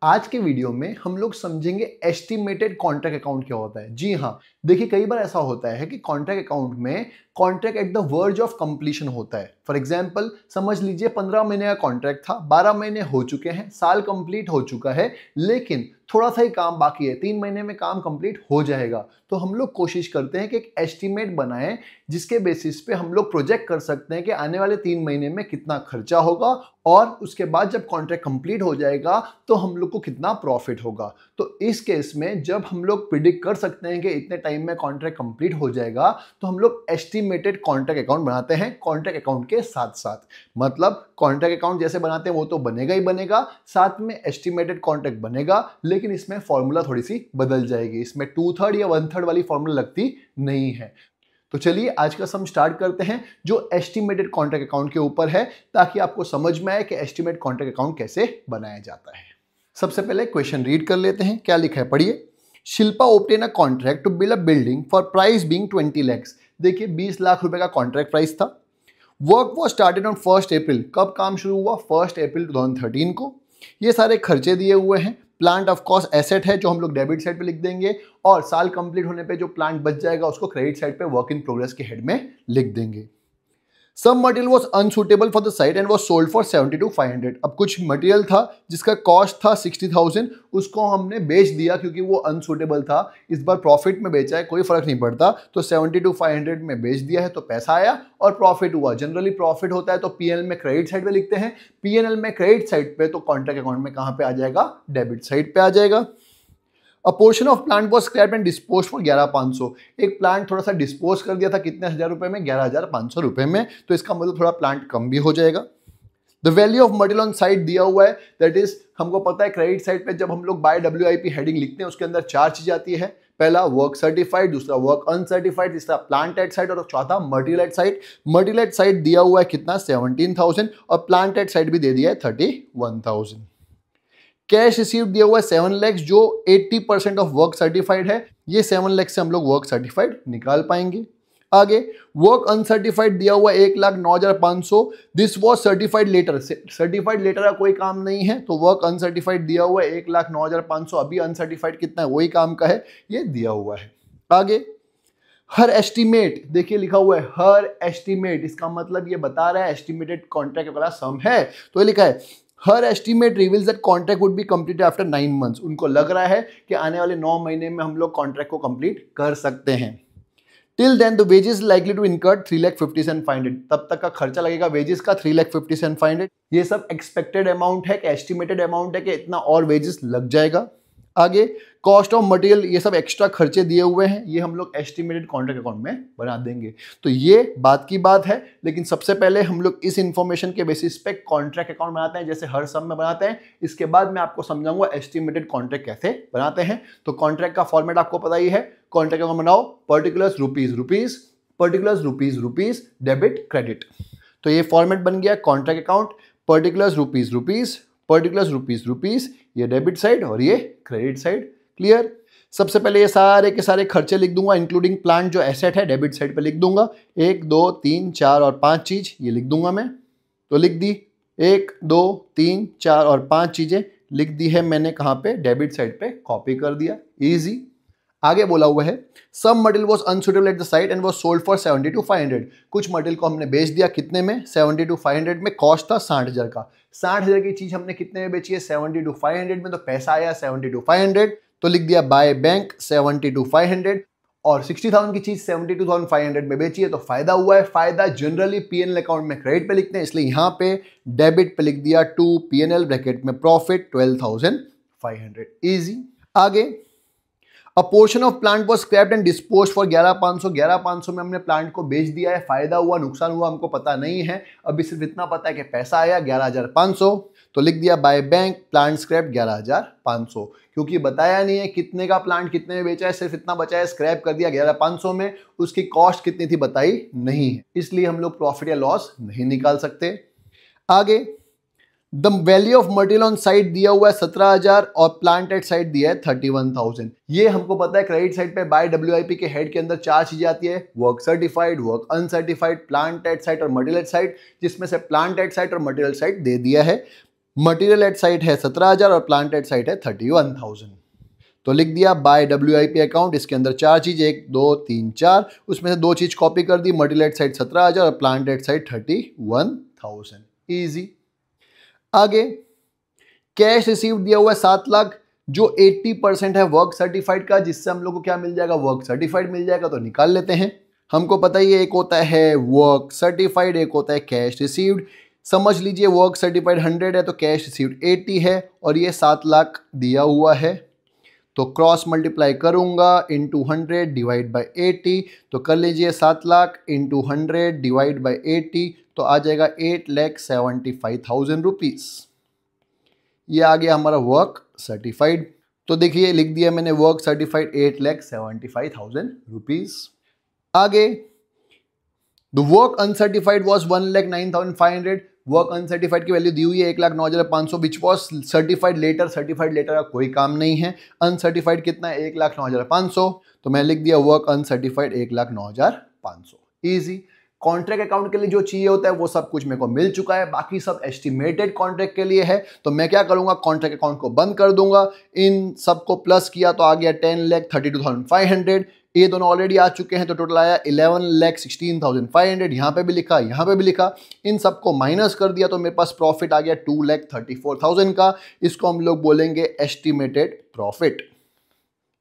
आज के वीडियो में हम लोग समझेंगे एस्टिमेटेड कॉन्ट्रैक्ट अकाउंट क्या होता है। जी हाँ, देखिए कई बार ऐसा होता है कि कॉन्ट्रैक्ट अकाउंट में contract at the verge of completion होता है। फॉर एग्जांपल समझ लीजिए 15 महीने का कॉन्ट्रैक्ट था, 12 महीने हो चुके हैं, साल कंप्लीट हो चुका है, लेकिन थोड़ा सा ही काम बाकी है, 3 महीने में काम कंप्लीट हो जाएगा। तो हम लोग कोशिश करते हैं कि एक एस्टिमेट बनाएं जिसके बेसिस पे हम लोग प्रोजेक्ट कर सकते हैं कि आने वाले 3 महीने में कितना खर्चा होगा और उसके बाद जब कॉन्ट्रैक्ट कंप्लीट हो जाएगा तो हम लोग को कितना प्रॉफिट होगा। तो इस केस में जब हम लोग प्रिडिक्ट कर सकते हैं कि इतने टाइम में कॉन्ट्रैक्ट कंप्लीट हो जाएगा तो हम लोग एस्टिमेटेड कॉन्ट्रैक्ट अकाउंट बनाते हैं कॉन्ट्रैक्ट अकाउंट के साथ साथ। मतलब कॉन्ट्रैक्ट अकाउंट जैसे बनाते हैं वो तो बनेगा ही बनेगा, साथ में एस्टिमेटेड कॉन्ट्रैक्ट बनेगा, लेकिन इसमें फॉर्मूला थोड़ी सी बदल जाएगी। इसमें 2/3 या 1/3 वाली फॉर्मूला लगती नहीं है। तो चलिए आज का सम स्टार्ट करते हैं जो एस्टिमेटेड कॉन्ट्रैक्ट अकाउंट के ऊपर है, ताकि आपको समझ में आए कि एस्टिमेटेड कॉन्ट्रैक्ट अकाउंट कैसे बनाया जाता है। सबसे पहले क्वेश्चन रीड कर लेते हैं, क्या लिखा है पढ़िए। Shilpa obtained a contract to build a building for price being 20 lakhs। देखिए 20 लाख रुपए का कॉन्ट्रैक्ट प्राइस था। Work was started on 1 April. कब काम शुरू हुआ? 1 अप्रैल 2013 को। ये सारे खर्चे दिए हुए हैं। प्लांट ऑफ कोर्स एसेट है जो हम लोग डेबिट साइड पे लिख देंगे, और साल कंप्लीट होने पे जो प्लांट बच जाएगा उसको क्रेडिट साइड पे वर्क इन प्रोग्रेस के हेड में लिख देंगे। Some material was unsuitable for the site and was sold for 72,500। अब कुछ मटेरियल था जिसका कॉस्ट था 60,000, उसको हमने बेच दिया क्योंकि वो अनसूटेबल था। इस बार प्रॉफिट में बेचा है, कोई फर्क नहीं पड़ता, तो 72,500 में बेच दिया है तो पैसा आया और प्रॉफिट हुआ। जनरली प्रॉफिट होता है तो पीएनएल में क्रेडिट साइड पे लिखते हैं, पीएनएल में क्रेडिट साइड पे, तो कॉन्ट्रैक्ट अकाउंट में कहाँ पे आ जाएगा? डेबिट साइड पे आ जाएगा। अ portion of plant was scrap and dispose for 11,500। एक प्लांट थोड़ा सा डिस्पोज कर दिया था, कितने हजार रुपए में? 11,500 रुपए में, तो इसका मतलब थोड़ा प्लांट कम भी हो जाएगा। The value of material on site दिया हुआ है, दैट इज हमको पता है क्रेडिट साइड पे जब हम लोग बाय WIP हेडिंग लिखते हैं उसके अंदर 4 चीजें आती है। पहला वर्क सर्टिफाइड, दूसरा वर्क अनसर्टिफाइड, तीसरा प्लांट एट साइट और चौथा material at site. Material at site दिया हुआ है कितना? 17,000, और प्लांट एट साइट भी दे दिया है 31,000। कैश रिसीव दिया हुआ है 7 लाख जो 80% ऑफ वर्क सर्टिफाइड है। ये 7 लाख से हम लोग वर्क सर्टिफाइड निकाल पाएंगे। आगे वर्क अनसर्टिफाइड दिया हुआ 1,09,500। This was certified letter. Certified letter का कोई काम नहीं है, तो वर्क अनसर्टिफाइड दिया हुआ है 1,09,500। अभी अनसर्टिफाइड कितना है? वही काम का है, ये दिया हुआ है। आगे हर एस्टिमेट, देखिए लिखा हुआ है हर एस्टिमेट, इसका मतलब ये बता रहा है एस्टिमेटेड कॉन्ट्रैक्ट वाला सम है, तो ये लिखा है her estimate reveals that contract would be completed after 9 months। उनको लग रहा है कि आने वाले 9 महीने में हम लोग कॉन्ट्रैक्ट को कंप्लीट कर सकते हैं। Till then the wages likely to incurred 3,57,500। तब तक का खर्चा लगेगा वेजेस का 3,57,500। ये सब एक्सपेक्टेड अमाउंट है कि एस्टिमेटेड अमाउंट है कि इतना और वेजेस लग जाएगा। आगे कॉस्ट ऑफ मटेरियल, ये सब एक्स्ट्रा खर्चे दिए हुए हैं, ये हम लोग एस्टिमेटेड कॉन्ट्रैक्ट अकाउंट में बना देंगे। तो ये बात की बात है, लेकिन सबसे पहले हम लोग इस इंफॉर्मेशन के बेसिस पे कॉन्ट्रैक्ट अकाउंट बनाते हैं, जैसे हर सम में बनाते हैं। इसके बाद मैं आपको समझाऊंगा एस्टिमेटेड कॉन्ट्रैक्ट कैसे बनाते हैं। तो कॉन्ट्रैक्ट का फॉर्मेट आपको पता ही है। कॉन्ट्रैक्ट अकाउंट बनाओ, particulars rupees, particulars rupees, debit credit. तो ये फॉर्मेट बन गया contract account. Particulars rupees, particulars rupees, ये डेबिट साइड और ये क्रेडिट साइड। क्लियर? सबसे पहले ये सारे के सारे खर्चे लिख दूंगा, इंक्लूडिंग प्लांट जो एसेट है डेबिट साइड पे लिख दूंगा। 1, 2, 3, 4 और 5 चीज ये लिख दूंगा मैं। तो लिख दी 1, 2, 3, 4 और 5 चीजें लिख दी है मैंने। कहाँ पे? डेबिट साइड पे कॉपी कर दिया, इजी। आगे बोला हुआ है some material was unsuitable at the site and was sold for 72,500। कुछ मटेरियल को हमने बेच दिया, कितने में? 72,500 में। कॉस्ट था 60,000 का। 60,000 की चीज हमने कितने में बेची है? 72,500 में, तो पैसा आया 72,500, तो लिख दिया बाय बैंक 72,500। और 60,000 की चीज 72,500 में बेची है तो फायदा हुआ है। फायदा जनरली पीएनएल अकाउंट में क्रेडिट पे लिखते हैं, इसलिए यहां पे डेबिट पे लिख दिया टू पीएनएल ब्रैकेट में प्रॉफिट 12,500। इजी। आगे अ portion of plant was scraped and disposed for 11,500। 11,500 में हमने प्लांट को बेच दिया है। फायदा हुआ नुकसान हुआ हमको पता नहीं है, अभी सिर्फ इतना पता है कि पैसा आया 11,500, तो लिख दिया बाय बैंक प्लांट स्क्रैप 11,500। क्योंकि बताया नहीं है कितने का प्लांट कितने में बेचा है, सिर्फ इतना बचा है स्क्रैप कर दिया 11,500 में। उसकी कॉस्ट कितनी थी बताई नहीं है, इसलिए हम लोग प्रॉफिट या लॉस नहीं निकाल सकते। आगे the value of material on site दिया हुआ है 17,000 और प्लांट एट साइट दिया है 31,000। ये हमको पता है क्रेडिट साइड पे बाय WIP के हेड के अंदर 4 चीजें आती है, work certified, work uncertified, plant at site और मटेरियल एट साइट, जिसमें से प्लांट एट साइट और मटेरियल साइट दे दिया है। मटेरियल एट साइट है 17,000 और प्लांट एट साइट है 31,000। तो लिख दिया बाय WIP अकाउंट, इसके अंदर चार चीज, 1 2 3 4, उसमें से दो चीज कॉपी कर दी, मटेरियल एट साइट 17,000 और प्लांट एट साइट 31,000। इजी। आगे कैश रिसीव दिया हुआ है 7 लाख, जो 80% है वर्क सर्टिफाइड का, जिससे हम लोग को क्या मिल जाएगा, वर्क सर्टिफाइड मिल जाएगा। तो निकाल लेते हैं। हमको पता ही है एक होता है वर्क सर्टिफाइड, एक होता है कैश रिसीव्ड। समझ लीजिए वर्क सर्टिफाइड 100 है तो कैश रिसीव्ड 80 है और ये 7 लाख दिया हुआ है। तो क्रॉस मल्टीप्लाई करूंगा इंटू 100 डिवाइड बाई 80, तो कर लीजिए 7 लाख इंटू 100 डिवाइड बाई 80, तो आ जाएगा 8,75,000 रुपीज़। ये आ गया हमारा वर्क सर्टिफाइड। तो देखिए लिख दिया मैंने वर्क सर्टिफाइड 8,75,000 रुपीज़। आगे the work uncertified was 1,09,500। Work uncertified की वैल्यू दी हुई है 1,09,500 which was certified letter. Certified letter का कोई काम नहीं है। अनसर्टिफाइड कितना है, 1,09,500। तो मैं लिख दिया work uncertified 1,09,500। Easy. Contract account के लिए जो चाहिए होता है वो सब कुछ मेरे को मिल चुका है, बाकी सब एस्टिमेटेड कॉन्ट्रैक्ट के लिए है। तो मैं क्या करूंगा, कॉन्ट्रैक्ट अकाउंट को बंद कर दूंगा। इन सबको प्लस किया तो आ गया 10,32,500। ये दोनों ऑलरेडी आ चुके हैं तो टोटल आया 11,16,500। यहाँ पे भी लिखा, यहाँ पे भी लिखा। इन सबको माइनस कर दिया तो मेरे पास प्रॉफिट आ गया 2,34,000 का। इसको हम लोग बोलेंगे एस्टिमेटेड प्रॉफिट।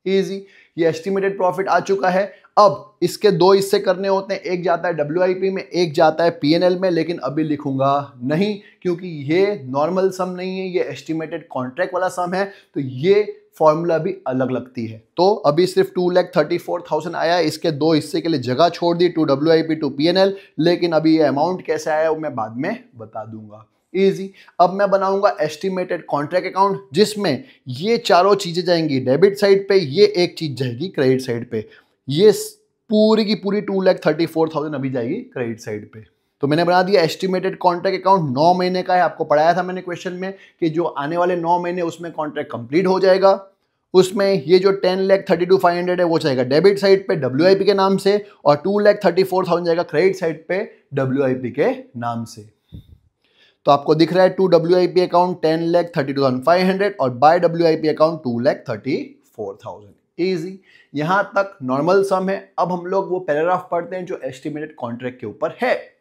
इजी। ये एस्टिमेटेड प्रॉफिट आ चुका है। अब इसके दो हिस्से करने होते हैं, एक जाता है WIP में, एक जाता है P&L में, लेकिन अभी लिखूंगा नहीं क्योंकि ये नॉर्मल सम नहीं है, ये एस्टिमेटेड कॉन्ट्रैक्ट वाला सम है, तो ये फॉर्मूला भी अलग लगती है। तो अभी सिर्फ 2,34,000 आया, इसके दो हिस्से के लिए जगह छोड़ दी, टू WIP टू P&L, लेकिन अभी ये अमाउंट कैसे आया वो मैं बाद में बता दूंगा। इजी। अब मैं बनाऊंगा एस्टिमेटेड कॉन्ट्रैक्ट अकाउंट जिसमें ये चारों चीजें जाएंगी डेबिट साइड पे, ये एक चीज जाएगी क्रेडिट साइड पे। ये पूरी की पूरी 2,34,000 अभी जाएगी क्रेडिट साइड पे। तो मैंने बना दिया एस्टिमेटेड कॉन्ट्रैक्ट अकाउंट। 9 महीने का है, आपको पढ़ाया था मैंने क्वेश्चन में कि जो आने वाले 9 महीने उसमें कॉन्ट्रैक्ट कंप्लीट हो जाएगा। उसमें ये जो 10,32,500 है वो जाएगा डेबिट साइड पे WIP के नाम से, और 2,34,000 जाएगा क्रेडिट साइड पे WIP के नाम से। तो आपको दिख रहा है टू WIP अकाउंट 10,32,500 और बाय WIP अकाउंट 2,34,000। इजी। यहां तक नॉर्मल सम है। अब हम लोग वो पैराग्राफ पढ़ते हैं जो एस्टिमेटेड कॉन्ट्रैक्ट के ऊपर है।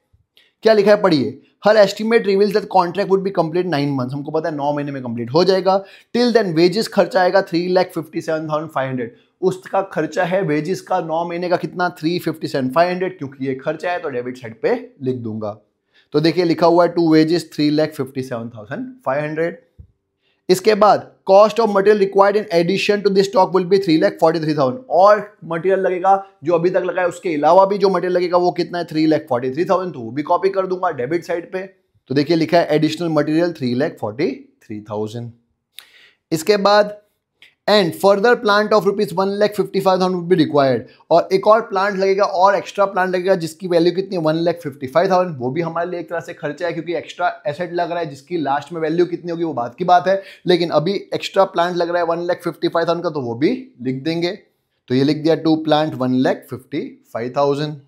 क्या लिखा है पढ़िए। Her estimate reveals that contract would be complete 9 months. हमको पता है 9 महीने में कंप्लीट हो जाएगा। टिल देन वेजेस खर्चा आएगा 3,57,500। उसका खर्चा है वेजेस का 9 महीने का कितना, 357,500। क्योंकि ये खर्चा है तो डेबिट साइड पे लिख दूंगा। तो देखिए लिखा हुआ है टू वेजेस 3,57,500। इसके बाद cost of material required in addition to this stock will be 3,43,000। और मटेरियल लगेगा जो अभी तक लगा है उसके अलावा भी जो मटेरियल लगेगा वो कितना है, 3,43,000। तो वो भी कॉपी कर दूंगा डेबिट साइड पे। तो देखिए लिखा है एडिशनल मटेरियल 3,43,000। इसके बाद and further plant of ₹1,55,000 would be required. और एक और प्लांट लगेगा और एक्स्ट्रा प्लांट लगेगा जिसकी वैल्यू कितनी है, 1,55,000। वो भी हमारे लिए एक तरह से खर्चा है क्योंकि एक्स्ट्रा एसेट लग रहा है जिसकी लास्ट में वैल्यू कितनी होगी वो बात की बात है। लेकिन अभी एक्स्ट्रा प्लांट लग रहा है 1,55,000 का, तो वो भी लिख देंगे। तो ये लिख दिया टू प्लांट 1,55,000।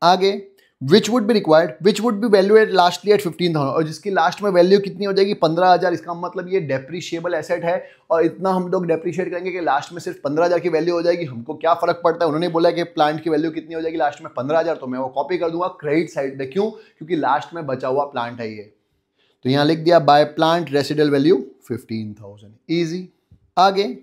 आगे which would be required, which would be valued lastly at 15,000, और जिसकी लास्ट में वैल्यू कितनी हो जाएगी, 15,000। इसका मतलब ये डेप्रिशिएबल एसेट है और इतना हम लोग डेप्रिशिएट करेंगे कि लास्ट में सिर्फ 15,000 की वैल्यू हो जाएगी। हमको क्या फर्क पड़ता है, उन्होंने बोला कि प्लांट की वैल्यू कितनी हो जाएगी लास्ट में 15,000, तो मैं वो कॉपी कर दूंगा क्रेडिट साइड पे। क्यों, क्योंकि लास्ट में बचा हुआ प्लांट है ये। तो यहाँ लिख दिया by plant residual value 15,000। Easy. आगे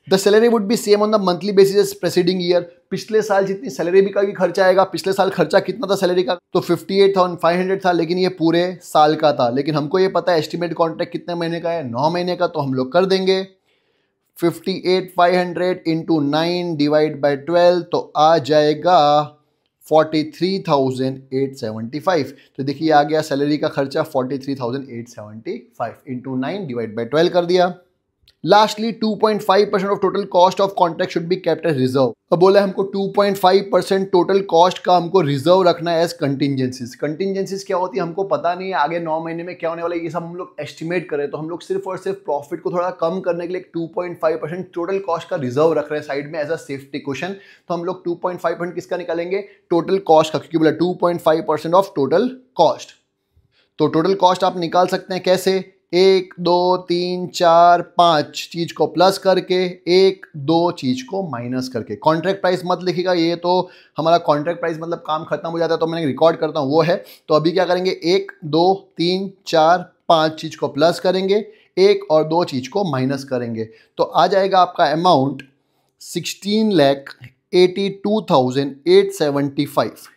the salary would be same on the monthly basis as preceding year. पिछले साल जितनी सैलरी भी का खर्चा आएगा, पिछले साल खर्चा कितना था सैलरी का, तो 58,500 था, लेकिन ये पूरे साल का था। लेकिन हमको ये पता है एस्टिमेट कॉन्ट्रैक्ट कितने महीने का है, 9 महीने का। तो हम लोग कर देंगे 58,500 इंटू 9 डिवाइड बाई 12, तो आ जाएगा 43,875। तो देखिए आ गया सैलरी का खर्चा 43,875 इंटू 9 डिवाइड बाई 12 कर दिया। Lastly 2.5% of total cost of contract should be kept as reserve. अब बोला हमको 2.5% टोटल कॉस्ट का हमको रिजर्व रखना है एज कंटिजेंसीज। कंटिजेंसीज क्या होती है हमको पता नहीं है, आगे 9 महीने में क्या होने वाला है ये सब हम लोग एस्टिमेट करें। तो हम लोग सिर्फ और सिर्फ प्रॉफिट को थोड़ा कम करने के लिए 2.5% टोटल कॉस्ट का रिजर्व रख रहे हैं साइड में एज अ सेफ्टी क्वेश्चन। तो हम लोग 2.5% किसका निकालेंगे, टोटल कॉस्ट का, क्योंकि बोला 2.5% ऑफ टोटल कॉस्ट। तो टोटल कॉस्ट आप निकाल सकते हैं कैसे, 1 2 3 4 5 चीज को प्लस करके 1 2 चीज को माइनस करके। कॉन्ट्रैक्ट प्राइस मत लिखिएगा, ये तो हमारा कॉन्ट्रैक्ट प्राइस मतलब काम खत्म हो जाता है तो मैंने रिकॉर्ड करता हूँ वो है। तो अभी क्या करेंगे, 1 2 3 4 5 चीज को प्लस करेंगे, 1 और 2 चीज को माइनस करेंगे, तो आ जाएगा आपका अमाउंट 16,82,875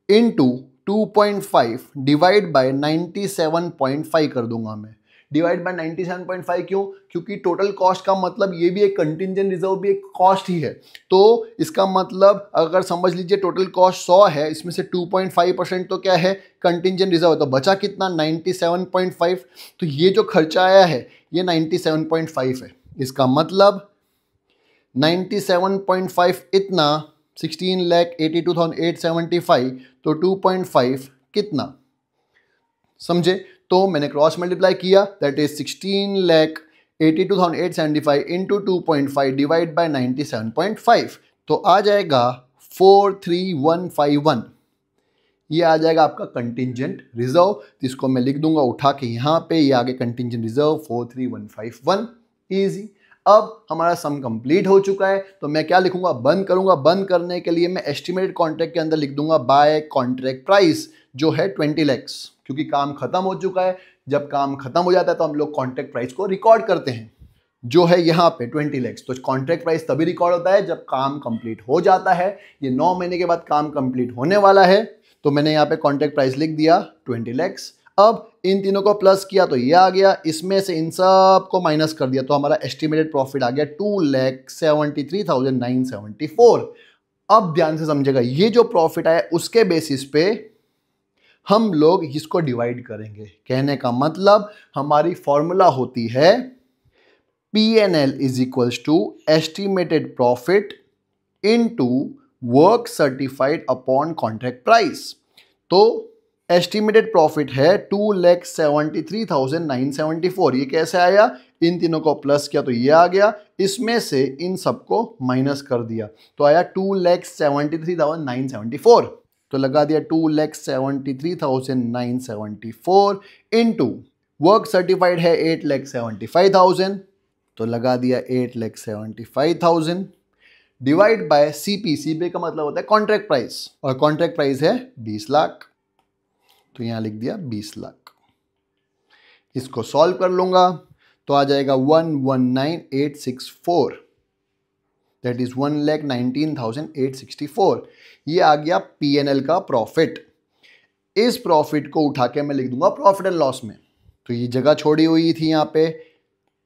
इंटू 2.5 डिवाइड बाय 97.5 कर दूंगा मैं। डिवाइड बाय 97.5 क्यों? क्योंकि टोटल कॉस्ट का मतलब ये भी एक कंटिंजेंट रिजर्व भी एक कॉस्ट ही है। तो इसका मतलब अगर समझ लीजिए टोटल कॉस्ट 100 है, इसमें से 2.5% तो क्या है, कंटिंजेंट रिजर्व है, तो बचा कितना 97.5। तो ये जो खर्चा आया है ये 97.5 है। इसका मतलब 97.5 इतना 16,82,875 तो 2.5 कितना, समझे? तो मैंने क्रॉस मल्टीप्लाई किया, that is 16,82,875 into 2.5 divide by 97.5, तो आ जाएगा 43151। ये आ जाएगा आपका कंटिंजेंट रिजर्व, जिसको मैं लिख दूंगा उठा के यहाँ पे, ये आगे कंटिंजेंट रिजर्व 43151। इजी। अब हमारा सम कंप्लीट हो चुका है, तो मैं क्या लिखूंगा, बंद करूंगा। बंद करने के लिए मैं एस्टिमेटेड कॉन्ट्रैक्ट के अंदर लिख दूंगा बाय कॉन्ट्रैक्ट प्राइस जो है 20 लाख, क्योंकि काम खत्म हो चुका है। जब काम खत्म हो जाता है तो हम लोग कॉन्ट्रैक्ट प्राइस को रिकॉर्ड करते हैं, जो है यहाँ पे 20 लाख। तो कॉन्ट्रैक्ट प्राइस तभी रिकॉर्ड होता है जब काम कंप्लीट हो जाता है। ये 9 महीने के बाद काम कंप्लीट होने वाला है, तो मैंने यहाँ पे कॉन्ट्रैक्ट प्राइस लिख दिया 20 लाख। अब इन तीनों को प्लस किया तो ये आ गया, इसमें से इन सब को माइनस कर दिया तो हमारा एस्टिमेटेड प्रॉफिट आ गया 2,73,974। अब ध्यान से समझेगा, ये जो प्रॉफिट आया उसके बेसिस पे हम लोग इसको डिवाइड करेंगे। कहने का मतलब हमारी फॉर्मूला होती है P&L is equals to estimated profit into work certified upon contract price. तो एस्टिमेटेड प्रॉफिट है 2,73,974। ये कैसे आया, इन तीनों को प्लस किया तो ये आ गया, इसमें से इन सबको माइनस कर दिया तो आया 2,73,974। तो लगा दिया 2,73,974 इंटू वर्क सर्टिफाइड है 8,75,000, तो लगा दिया 8,75,000 डिवाइड बाय सीपी। सीपी का मतलब होता है कॉन्ट्रैक्ट प्राइस, और कॉन्ट्रैक्ट प्राइस है 20 लाख, तो यहां लिख दिया 20 लाख। इसको सॉल्व कर लूंगा तो आ जाएगा 119,864, दैट इज 1,19,864। ये आ गया P&L का प्रॉफिट। इस प्रॉफिट को उठा के मैं लिख दूंगा प्रॉफिट एंड लॉस में। तो ये जगह छोड़ी हुई थी यहाँ पे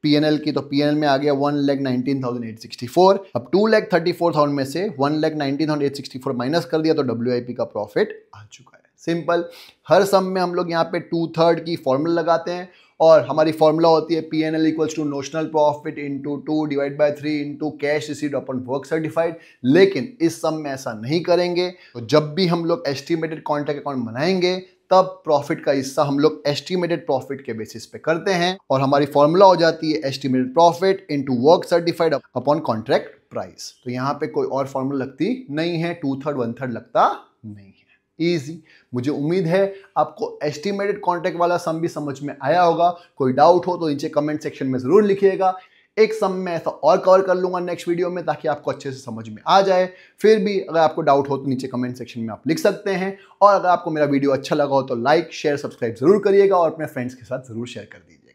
P&L की, तो P&L में आ गया 1,19,864। अब 2,34,000 में से 1,19,864 माइनस कर दिया तो WIP का प्रॉफिट आ चुका है। सिंपल। हर सम में हम लोग यहाँ पे 2/3 की फॉर्मूला लगाते हैं, और हमारी फॉर्मूला होती है P&L equals to notional profit into 2 divide by 3 into cash received upon work certified. लेकिन इस सम में ऐसा नहीं करेंगे। तो जब भी हम लोग एस्टिमेटेड कॉन्ट्रैक्ट अकाउंट बनाएंगे तब प्रॉफिट का हिस्सा हम लोग एस्टिमेटेड प्रॉफिट के बेसिस पे करते हैं, और हमारी फॉर्मूला हो जाती है estimated profit into work certified upon contract price. तो यहाँ पे कोई और फॉर्मूला लगती नहीं है, 2/3 1/3 लगता नहीं है। इजी। मुझे उम्मीद है आपको एस्टिमेटेड कॉन्ट्रैक्ट वाला सम भी समझ में आया होगा। कोई डाउट हो तो नीचे कमेंट सेक्शन में जरूर लिखिएगा। एक सम में ऐसा और कवर कर लूंगा नेक्स्ट वीडियो में, ताकि आपको अच्छे से समझ में आ जाए। फिर भी अगर आपको डाउट हो तो नीचे कमेंट सेक्शन में आप लिख सकते हैं, और अगर आपको मेरा वीडियो अच्छा लगा हो तो लाइक शेयर सब्सक्राइब जरूर करिएगा, और अपने फ्रेंड्स के साथ जरूर शेयर कर दीजिए।